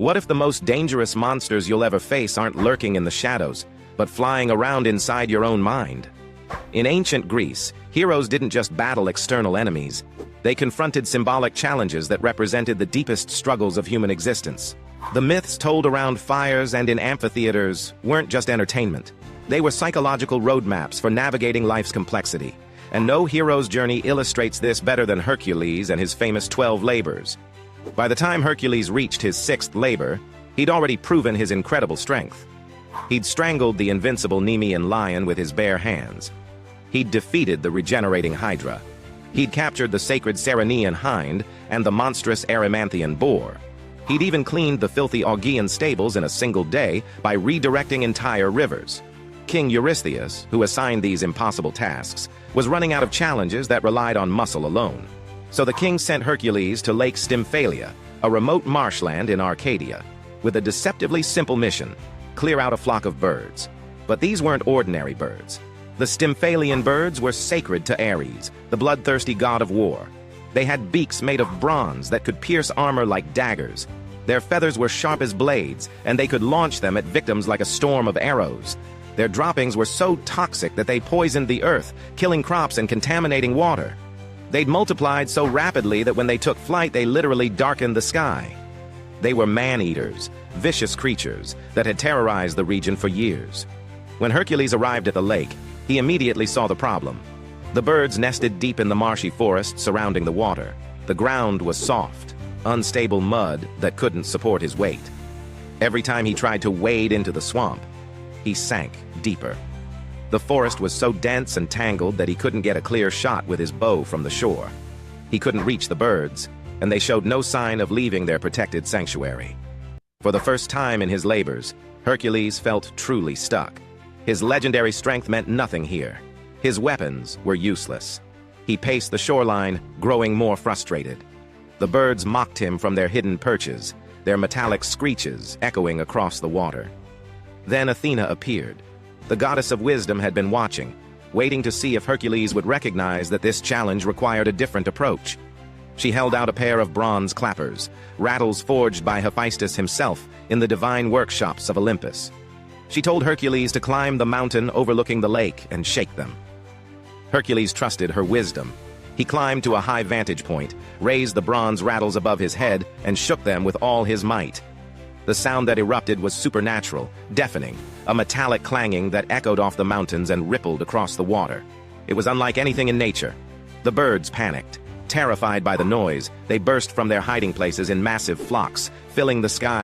What if the most dangerous monsters you'll ever face aren't lurking in the shadows, but flying around inside your own mind? In ancient Greece, heroes didn't just battle external enemies. They confronted symbolic challenges that represented the deepest struggles of human existence. The myths told around fires and in amphitheaters weren't just entertainment. They were psychological roadmaps for navigating life's complexity. And no hero's journey illustrates this better than Hercules and his famous 12 labors. By the time Hercules reached his 6th labor, he'd already proven his incredible strength. He'd strangled the invincible Nemean lion with his bare hands. He'd defeated the regenerating Hydra. He'd captured the sacred Ceryneian hind and the monstrous Erymanthian boar. He'd even cleaned the filthy Augean stables in a single day by redirecting entire rivers. King Eurystheus, who assigned these impossible tasks, was running out of challenges that relied on muscle alone. So the king sent Hercules to Lake Stymphalian, a remote marshland in Arcadia, with a deceptively simple mission: clear out a flock of birds. But these weren't ordinary birds. The Stymphalian birds were sacred to Ares, the bloodthirsty god of war. They had beaks made of bronze that could pierce armor like daggers. Their feathers were sharp as blades, and they could launch them at victims like a storm of arrows. Their droppings were so toxic that they poisoned the earth, killing crops and contaminating water. They'd multiplied so rapidly that when they took flight, they literally darkened the sky. They were man-eaters, vicious creatures that had terrorized the region for years. When Hercules arrived at the lake, he immediately saw the problem. The birds nested deep in the marshy forest surrounding the water. The ground was soft, unstable mud that couldn't support his weight. Every time he tried to wade into the swamp, he sank deeper. The forest was so dense and tangled that he couldn't get a clear shot with his bow from the shore. He couldn't reach the birds, and they showed no sign of leaving their protected sanctuary. For the first time in his labors, Hercules felt truly stuck. His legendary strength meant nothing here. His weapons were useless. He paced the shoreline, growing more frustrated. The birds mocked him from their hidden perches, their metallic screeches echoing across the water. Then Athena appeared. The goddess of wisdom had been watching, waiting to see if Hercules would recognize that this challenge required a different approach. She held out a pair of bronze clappers, rattles forged by Hephaestus himself in the divine workshops of Olympus. She told Hercules to climb the mountain overlooking the lake and shake them. Hercules trusted her wisdom. He climbed to a high vantage point, raised the bronze rattles above his head, and shook them with all his might. The sound that erupted was supernatural, deafening, a metallic clanging that echoed off the mountains and rippled across the water. It was unlike anything in nature. The birds panicked. Terrified by the noise, they burst from their hiding places in massive flocks, filling the sky